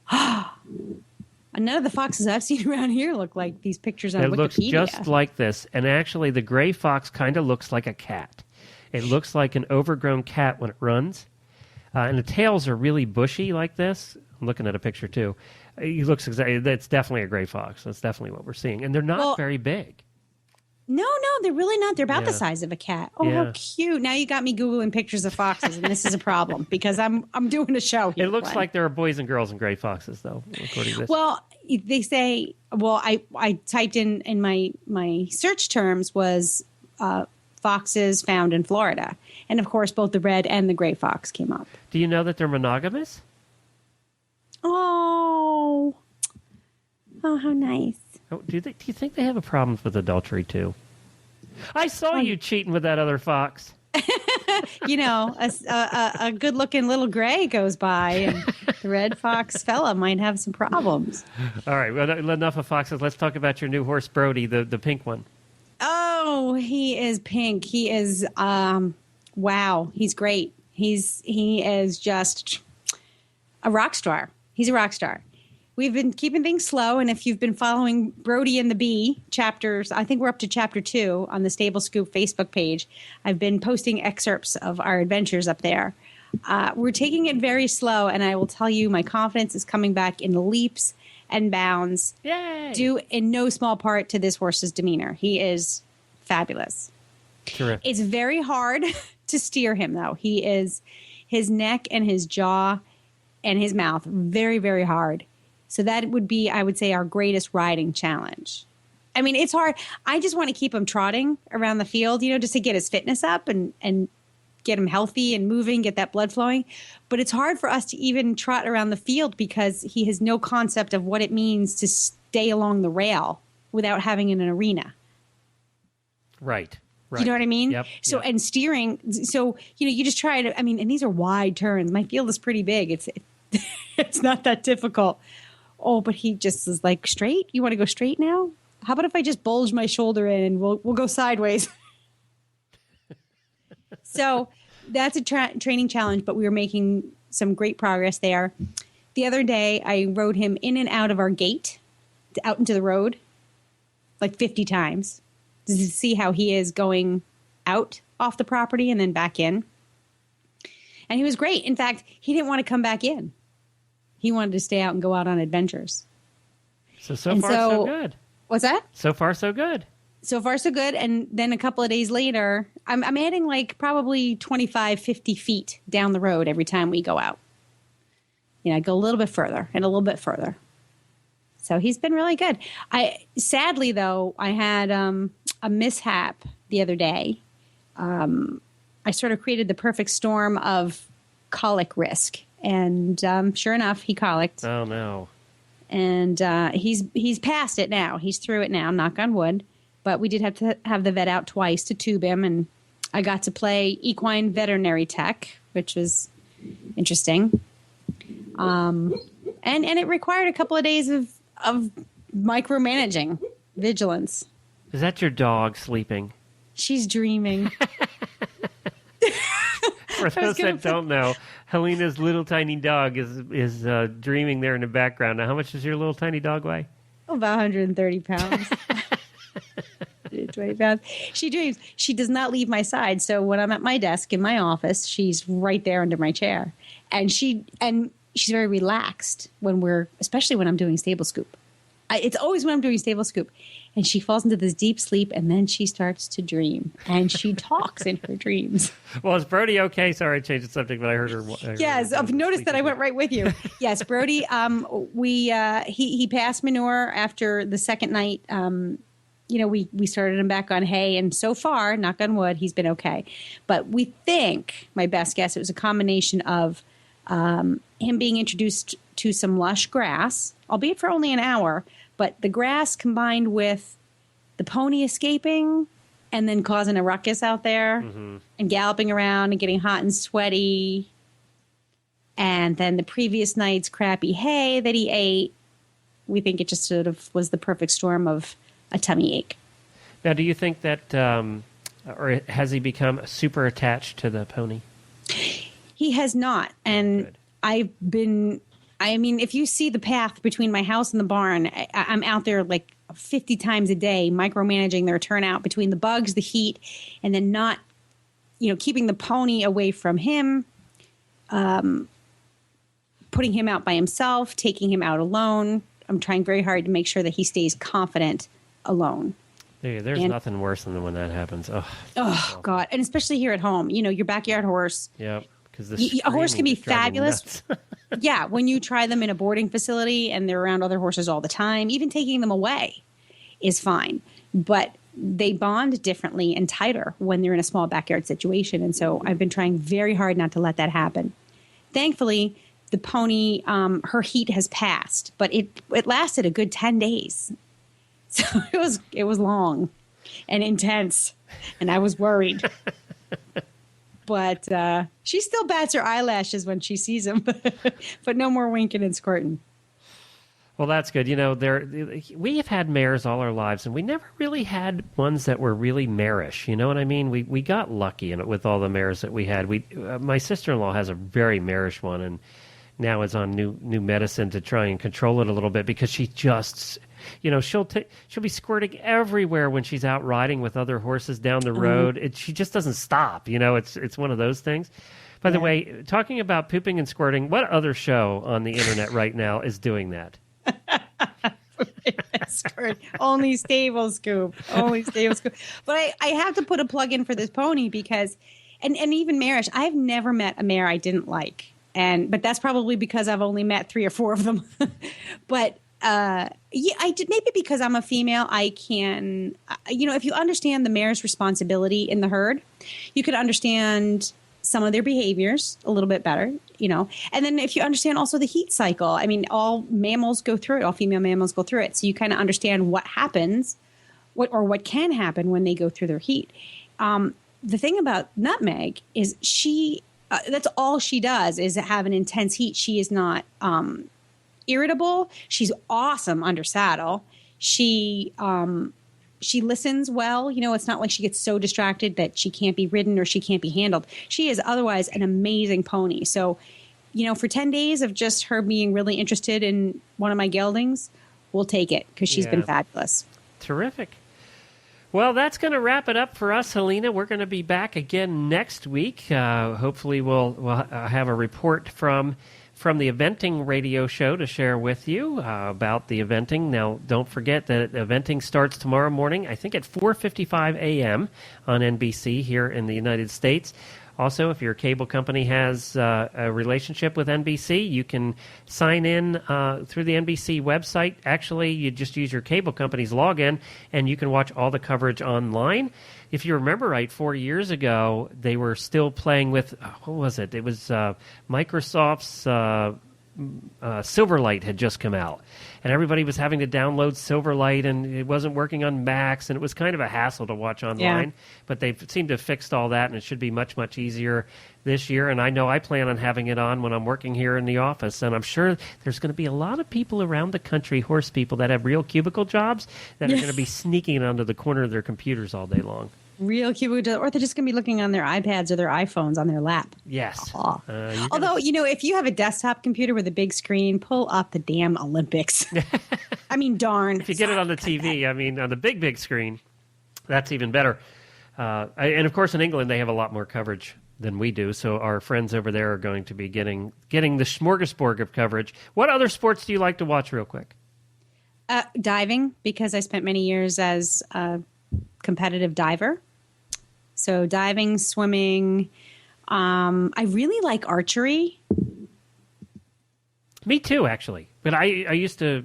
None of the foxes I've seen around here look like these pictures on Wikipedia. It looks just like this. And actually, the gray fox kind of looks like a cat. It looks like an overgrown cat when it runs. And the tails are really bushy like this. I'm looking at a picture, too. He looks exactly. That's definitely a gray fox. That's definitely what we're seeing. And they're not very big. No, they're really not. They're about the size of a cat. Oh, how cute. Now you got me Googling pictures of foxes, and this is a problem because I'm doing a show here. It looks like there are boys and girls and gray foxes, though, according to this. Well, they say, I typed in my search terms was foxes found in Florida. And, of course, both the red and the gray fox came up. Do you know that they're monogamous? Oh, how nice. Oh, do you think they have a problem with adultery, too? I saw you cheating with that other fox. A good-looking little gray goes by, and the red fox fella might have some problems. All right, well, enough of foxes. Let's talk about your new horse, Brody, the pink one. Oh, he is pink. He is, wow, he's great. He is just a rock star. He's a rock star. We've been keeping things slow, and if you've been following Brody and the Bee chapters, I think we're up to chapter 2 on the Stable Scoop Facebook page. I've been posting excerpts of our adventures up there. We're taking it very slow, and I will tell you my confidence is coming back in leaps and bounds. Yay! Due in no small part to this horse's demeanor. He is fabulous. Terrific. It's very hard to steer him, though. His neck and his jaw and his mouth, very, very hard. So that would be, I would say, our greatest riding challenge. I mean, it's hard. I just want to keep him trotting around the field, just to get his fitness up and get him healthy and moving, get that blood flowing. But it's hard for us to even trot around the field because he has no concept of what it means to stay along the rail without having an arena. Right. You know what I mean? Yep. So, and steering. So, you just try to, and these are wide turns. My field is pretty big. It's not that difficult. Oh, but he just is like, straight? You want to go straight now? How about if I just bulge my shoulder in and we'll go sideways? So that's a training challenge, but we were making some great progress there. The other day, I rode him in and out of our gate, out into the road, like 50 times to see how he is going out off the property and then back in. And he was great. In fact, he didn't want to come back in. He wanted to stay out and go out on adventures. So far, so good. What's that? So far, so good. So far, so good. And then a couple of days later, I'm adding like probably 25, 50 feet down the road every time we go out. I go a little bit further and a little bit further. So he's been really good. Sadly, though, I had a mishap the other day. I sort of created the perfect storm of colic risk. And sure enough, he colicked. Oh, no. And he's past it now. He's through it now, knock on wood. But we did have to have the vet out twice to tube him. And I got to play equine veterinary tech, which was interesting. And it required a couple of days of micromanaging, vigilance. Is that your dog sleeping? She's dreaming. For those that don't know, Helena's little tiny dog is dreaming there in the background. Now, how much does your little tiny dog weigh? About 130 pounds. 120 pounds. She dreams. She does not leave my side. So when I'm at my desk in my office, she's right there under my chair. And she's very relaxed especially when I'm doing stable scoop. It's always when I'm doing stable scoop. And she falls into this deep sleep, and then she starts to dream. And she talks in her dreams. Well, is Brody okay? Sorry, I changed the subject, but I heard her. Yes, I've noticed that I went right with you. Yes, Brody, he passed manure after the second night. We started him back on hay, and so far, knock on wood, he's been okay. But we think, my best guess, it was a combination of him being introduced to some lush grass, albeit for only an hour, but the grass combined with the pony escaping and then causing a ruckus out there and galloping around and getting hot and sweaty. And then the previous night's crappy hay that he ate, we think it just sort of was the perfect storm of a tummy ache. Now, do you think that, or has he become super attached to the pony? He has not. And Good. If you see the path between my house and the barn, I'm out there like 50 times a day, micromanaging their turnout between the bugs, the heat, and then not, keeping the pony away from him, putting him out by himself, taking him out alone. I'm trying very hard to make sure that he stays confident alone. There's nothing worse than when that happens. Oh, God. And especially here at home, your backyard horse. Yeah. Because a horse can be fabulous. Yeah, when you try them in a boarding facility and they're around other horses all the time, even taking them away is fine. But they bond differently and tighter when they're in a small backyard situation. And so I've been trying very hard not to let that happen. Thankfully, the pony, her heat has passed, but it lasted a good 10 days. So it was long and intense, and I was worried. But she still bats her eyelashes when she sees him, but no more winking and squirting. Well, that's good. We have had mares all our lives, and we never really had ones that were really marish. You know what I mean? We got lucky with all the mares that we had. My sister-in-law has a very marish one, and now is on new medicine to try and control it a little bit because she just, she'll be squirting everywhere when she's out riding with other horses down the road. She just doesn't stop. It's one of those things. By the way, talking about pooping and squirting, what other show on the internet right now is doing that? Only Stable Scoop. But I have to put a plug in for this pony because, and even marish, I've never met a mare I didn't like. But that's probably because I've only met 3 or 4 of them. But I did, maybe because I'm a female, I can, if you understand the mare's responsibility in the herd, you could understand some of their behaviors a little bit better, and then if you understand also the heat cycle, all mammals go through it, all female mammals go through it. So you kind of understand what happens, what can happen when they go through their heat. The thing about Nutmeg is that's all she does is have an intense heat. She is not irritable. She's awesome under saddle. She listens well. It's not like she gets so distracted that she can't be ridden or she can't be handled. She is otherwise an amazing pony. So, for 10 days of just her being really interested in one of my geldings, we'll take it because she's been fabulous. Terrific. Well, that's going to wrap it up for us, Helena. We're going to be back again next week. Hopefully, we'll have a report from the eventing radio show to share with you about the eventing. Now, don't forget that eventing starts tomorrow morning, I think at 4:55 a.m. on NBC here in the United States. Also, if your cable company has a relationship with NBC, you can sign in through the NBC website. Actually, you just use your cable company's login, and you can watch all the coverage online. If you remember right, 4 years ago, they were still playing with, what was it? It was Microsoft's Silverlight had just come out, and everybody was having to download Silverlight, and it wasn't working on Macs, and it was kind of a hassle to watch online. But they seem to have fixed all that, and it should be much, much easier this year. And I know I plan on having it on when I'm working here in the office, and I'm sure there's going to be a lot of people around the country, horse people, that have real cubicle jobs that are going to be sneaking onto the corner of their computers all day long. Real cubicle, or they're just going to be looking on their iPads or their iPhones on their lap. Yes. Although, if you have a desktop computer with a big screen, pull up the damn Olympics. I mean, darn. If you get it on the TV, on the big screen, that's even better. And, of course, in England, they have a lot more coverage than we do, so our friends over there are going to be getting the smorgasbord of coverage. What other sports do you like to watch real quick? Diving, because I spent many years as a competitive diver. So diving, swimming. I really like archery. Me too, actually. But I used to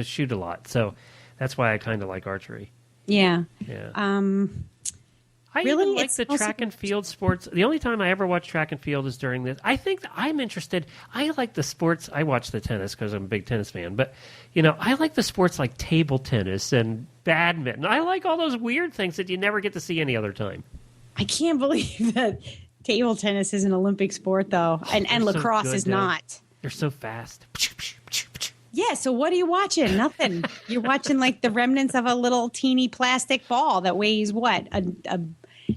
shoot a lot, so that's why I kind of like archery. Yeah. Yeah. I Really? even like It's the track and field sports. The only time I ever watch track and field is during this. I think that I'm interested. I like the sports. I watch the tennis because I'm a big tennis fan. But, I like the sports like table tennis and badminton. I like all those weird things that you never get to see any other time. I can't believe that table tennis is an Olympic sport, though, and lacrosse so good, is not. They're so fast. Yeah, so what are you watching? Nothing. You're watching like the remnants of a little teeny plastic ball that weighs what? A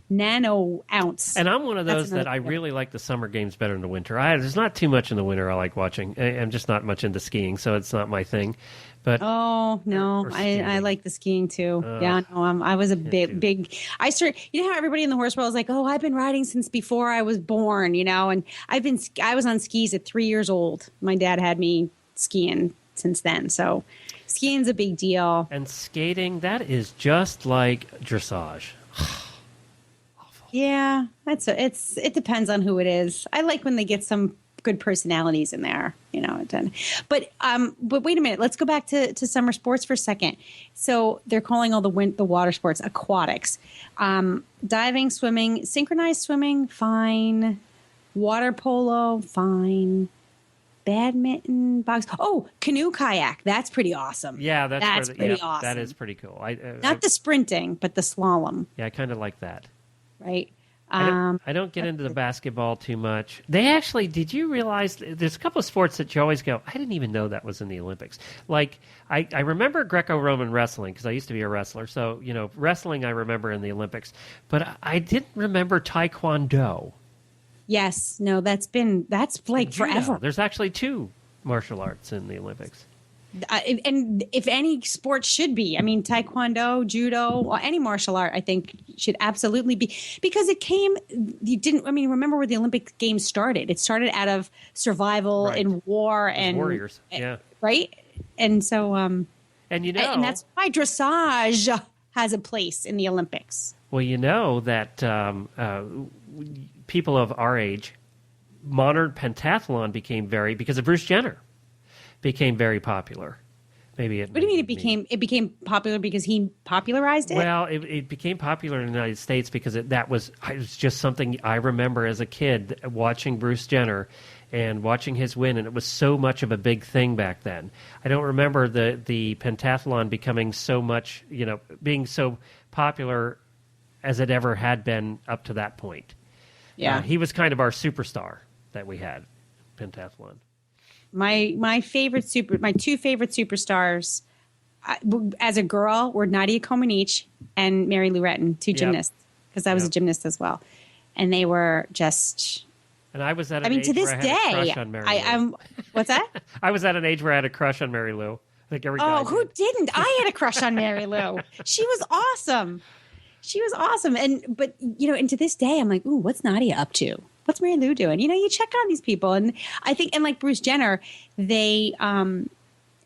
nano ounce. And I'm one of those that I really like the summer games better than the winter. There's not too much in the winter I like watching. I'm just not much into skiing, so it's not my thing. But oh no, I like the skiing too. I was a big. I started. You know how everybody in the horse world is like, oh, I've been riding since before I was born. And I was on skis at 3 years old. My dad had me skiing since then, so skiing's a big deal. And skating, that is just like dressage. Yeah, it depends on who it is. I like when they get some good personalities in there, But wait a minute, let's go back to summer sports for a second. So they're calling all the water sports aquatics. Diving, swimming, synchronized swimming, fine. Water polo, fine. Badminton, box. Oh, canoe kayak. That's pretty awesome. Yeah, that's pretty awesome. That is pretty cool. Not the sprinting, but the slalom. Yeah, I kind of like that. Right. I don't get into the basketball too much. Did you realize there's a couple of sports that you always go, I didn't even know that was in the Olympics. Like, I remember Greco-Roman wrestling because I used to be a wrestler. So, wrestling I remember in the Olympics. But I didn't remember Taekwondo. Yes. No, that's like forever. There's actually 2 martial arts in the Olympics. And if any sport should be, Taekwondo, judo, or any martial art, I think should absolutely be, because remember where the Olympic Games started? It started out of survival in war and warriors. Yeah. Right. And so, and that's why dressage has a place in the Olympics. Well, that people of our age, modern pentathlon because of Bruce Jenner. Became very popular. What do you mean it became popular because he popularized it? Well, it became popular in the United States because it was just something I remember as a kid watching Bruce Jenner and watching his win, and it was so much of a big thing back then. I don't remember the pentathlon becoming so much, being so popular as it ever had been up to that point. Yeah. He was kind of our superstar that we had, pentathlon. My two favorite superstars as a girl were Nadia Comaneci and Mary Lou Retton, 2 gymnasts, because I was a gymnast as well, and they were just. And I was at an age where I had a crush on Mary Lou. What's that? I was at an age where I had a crush on Mary Lou. I think every guy who didn't? I had a crush on Mary Lou. She was awesome. And to this day, I'm like, ooh, what's Nadia up to? What's Mary Lou doing? You check on these people. And I think, and like Bruce Jenner, they, and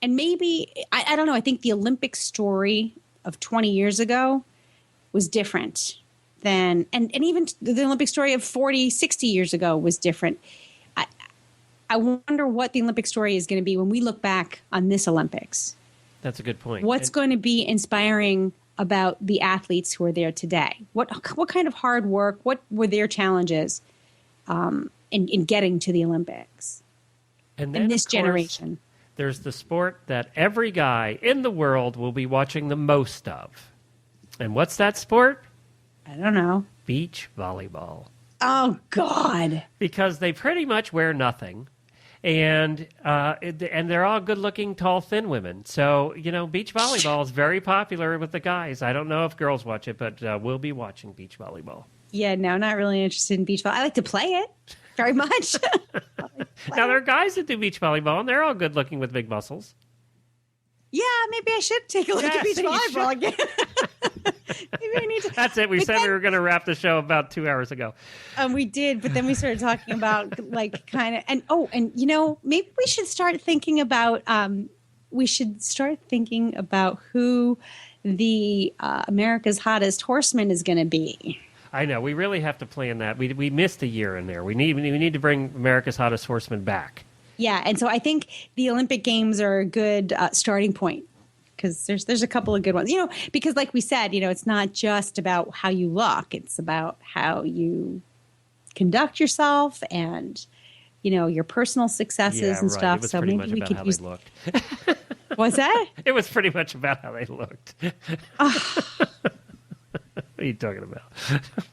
maybe, I don't know, I think the Olympic story of 20 years ago was different than, and even the Olympic story of 40, 60 years ago was different. I wonder what the Olympic story is going to be when we look back on this Olympics. That's a good point. What's going to be inspiring about the athletes who are there today? What kind of hard work? What were their challenges? In getting to the Olympics? And then, in this of course, generation. there's the sport that every guy in the world will be watching the most of. And what's that sport? I don't know. Beach volleyball. Oh, God. Because they pretty much wear nothing. And they're all good-looking, tall, thin women. So, beach volleyball is very popular with the guys. I don't know if girls watch it, but we'll be watching beach volleyball. Yeah, no, not really interested in beach volleyball. I like to play it very much. Now, there are guys that do beach volleyball, and they're all good-looking with big muscles. Yeah, maybe I should take a look at beach volleyball again. Maybe I need to. That's it. We said we were going to wrap the show about 2 hours ago. We did, but then we started talking about maybe we should start thinking about who the America's Hottest Horseman is going to be. I know. We really have to plan that. We missed a year in there. We need to bring America's Hottest Horseman back. Yeah, and so I think the Olympic Games are a good starting point because there's a couple of good ones. Because like we said, it's not just about how you look; it's about how you conduct yourself and your personal successes and stuff. It was so pretty maybe much we about could how use. they looked. What's that? It was pretty much about how they looked. What are you talking about?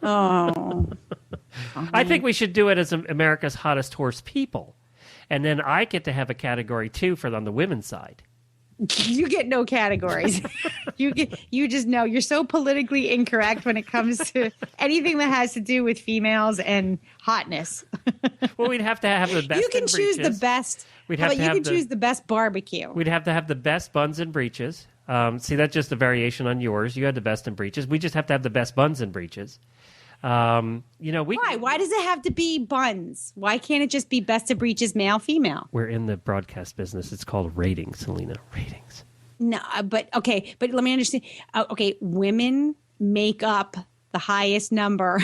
Oh. I think we should do it as America's Hottest Horse People. And then I get to have a category, too, on the women's side. You get no categories. You just know you're so politically incorrect when it comes to anything that has to do with females and hotness. Well, we'd have to have the best. You can choose the best. We'd have to you can choose the best barbecue. We'd have to have the best buns and breeches. See, that's just a variation on yours. You had the best in breeches. We just have to have the best buns and breeches. Why? Why does it have to be buns? Why can't it just be best of breeches, male, female? We're in the broadcast business. It's called ratings, Selena. Ratings. No, but okay. But let me understand. Okay, women make up the highest number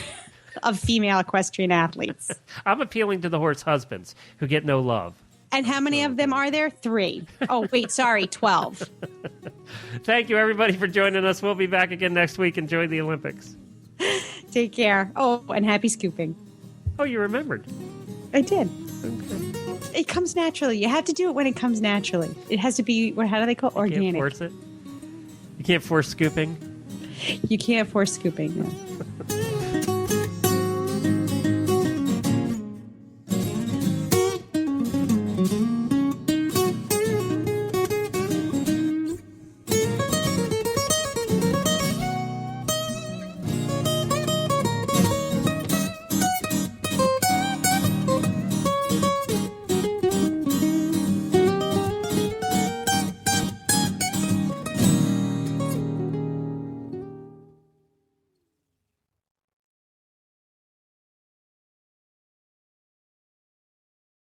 of female equestrian athletes. I'm appealing to the horse husbands who get no love. And how many of them are there? 3. Oh, wait, sorry, 12. Thank you, everybody, for joining us. We'll be back again next week. Enjoy the Olympics. Take care. Oh, and happy scooping. Oh, you remembered. I did. Okay. It comes naturally. You have to do it when it comes naturally. It has to be, how do they call it? Organic. You can't force it. You can't force scooping. You can't force scooping. No.